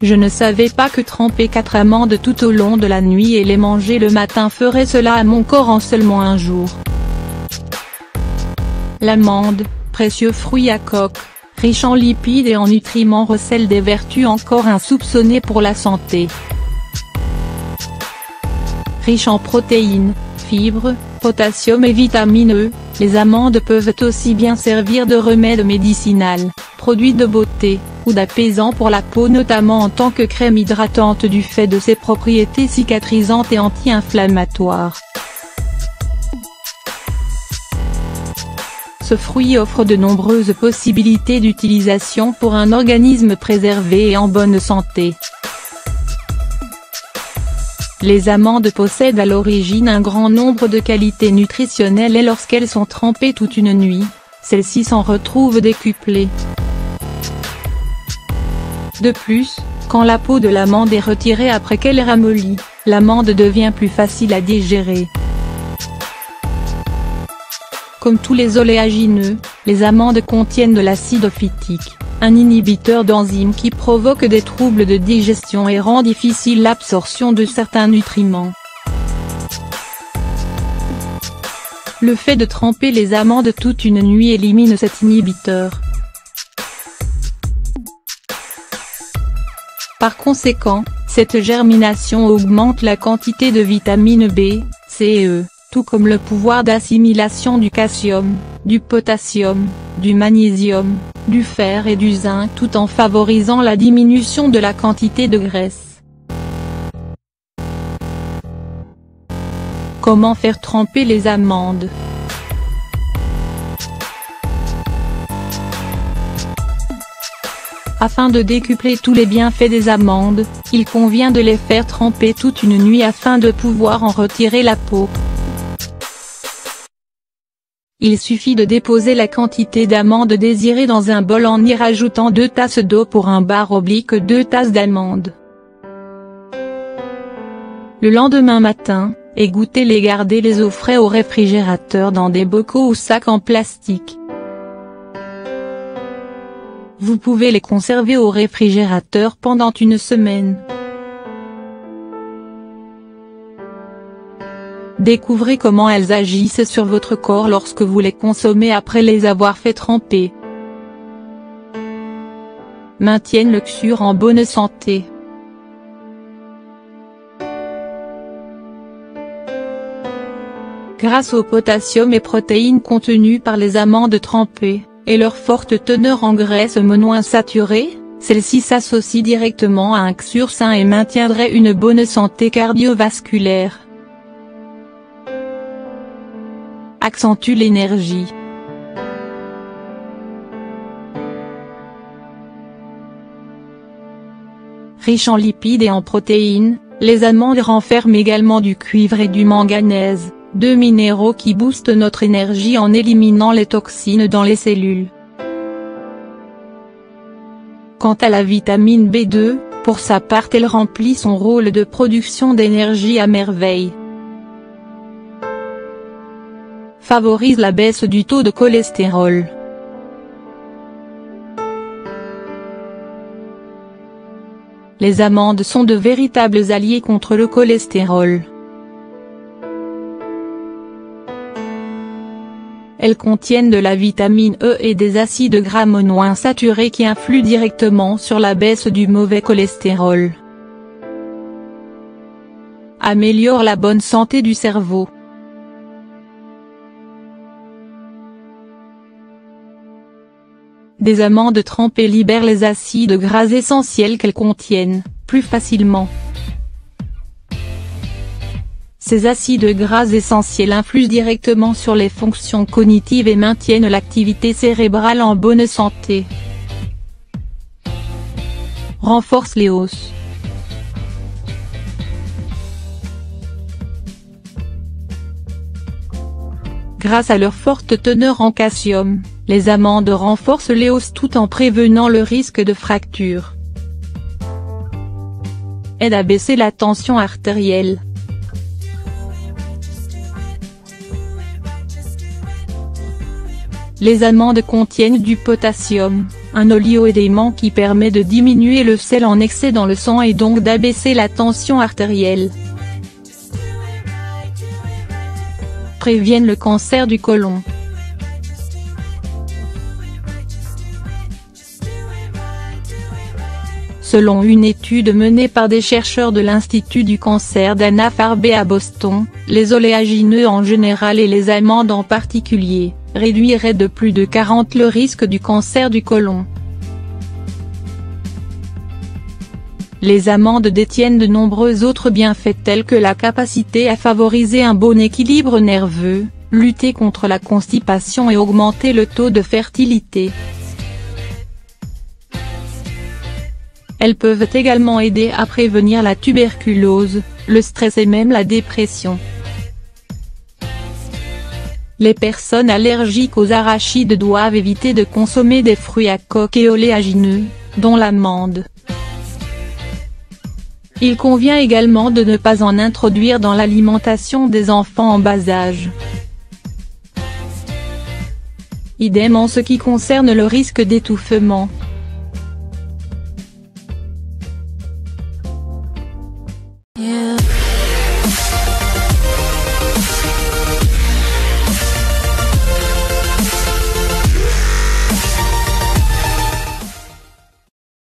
Je ne savais pas que tremper 4 amandes tout au long de la nuit et les manger le matin ferait cela à mon corps en seulement un jour. L'amande, précieux fruit à coque, riche en lipides et en nutriments, recèle des vertus encore insoupçonnées pour la santé. Riche en protéines, fibres, potassium et vitamine E, les amandes peuvent aussi bien servir de remède médicinal, produit de beauté, ou d'apaisant pour la peau, notamment en tant que crème hydratante du fait de ses propriétés cicatrisantes et anti-inflammatoires. Ce fruit offre de nombreuses possibilités d'utilisation pour un organisme préservé et en bonne santé. Les amandes possèdent à l'origine un grand nombre de qualités nutritionnelles et lorsqu'elles sont trempées toute une nuit, celles-ci s'en retrouvent décuplées. De plus, quand la peau de l'amande est retirée après qu'elle est ramollie, l'amande devient plus facile à digérer. Comme tous les oléagineux, les amandes contiennent de l'acide phytique, un inhibiteur d'enzymes qui provoque des troubles de digestion et rend difficile l'absorption de certains nutriments. Le fait de tremper les amandes toute une nuit élimine cet inhibiteur. Par conséquent, cette germination augmente la quantité de vitamine B, C et E, tout comme le pouvoir d'assimilation du calcium, du potassium, du magnésium, du fer et du zinc, tout en favorisant la diminution de la quantité de graisse. Comment faire tremper les amandes? Afin de décupler tous les bienfaits des amandes, il convient de les faire tremper toute une nuit afin de pouvoir en retirer la peau. Il suffit de déposer la quantité d'amandes désirée dans un bol en y rajoutant 2 tasses d'eau pour un bar oblique 2 tasses d'amandes. Le lendemain matin, égouttez-les et gardez-les au frais au réfrigérateur dans des bocaux ou sacs en plastique. Vous pouvez les conserver au réfrigérateur pendant une semaine. Découvrez comment elles agissent sur votre corps lorsque vous les consommez après les avoir fait tremper. Maintiennent le cuir en bonne santé. Grâce au potassium et protéines contenues par les amandes trempées, et leur forte teneur en graisses monoinsaturées, celle-ci s'associe directement à un cuir sain et maintiendrait une bonne santé cardiovasculaire. Accentue l'énergie. Riche en lipides et en protéines, les amandes renferment également du cuivre et du manganèse, 2 minéraux qui boostent notre énergie en éliminant les toxines dans les cellules. Quant à la vitamine B2, pour sa part elle remplit son rôle de production d'énergie à merveille. Favorise la baisse du taux de cholestérol. Les amandes sont de véritables alliés contre le cholestérol. Elles contiennent de la vitamine E et des acides gras monoinsaturés qui influent directement sur la baisse du mauvais cholestérol. Améliore la bonne santé du cerveau. Des amandes trempées libèrent les acides gras essentiels qu'elles contiennent, plus facilement. Ces acides gras essentiels influent directement sur les fonctions cognitives et maintiennent l'activité cérébrale en bonne santé. Renforce les os. Grâce à leur forte teneur en calcium, les amandes renforcent les os tout en prévenant le risque de fracture. Aide à baisser la tension artérielle. Les amandes contiennent du potassium, un oligo-élément qui permet de diminuer le sel en excès dans le sang et donc d'abaisser la tension artérielle. Préviennent le cancer du côlon. Selon une étude menée par des chercheurs de l'Institut du cancer d'Anna-Farber à Boston, les oléagineux en général et les amandes en particulier, réduiraient de plus de 40 le risque du cancer du côlon. Les amandes détiennent de nombreux autres bienfaits tels que la capacité à favoriser un bon équilibre nerveux, lutter contre la constipation et augmenter le taux de fertilité. Elles peuvent également aider à prévenir la tuberculose, le stress et même la dépression. Les personnes allergiques aux arachides doivent éviter de consommer des fruits à coque et oléagineux, dont l'amande. Il convient également de ne pas en introduire dans l'alimentation des enfants en bas âge. Idem en ce qui concerne le risque d'étouffement.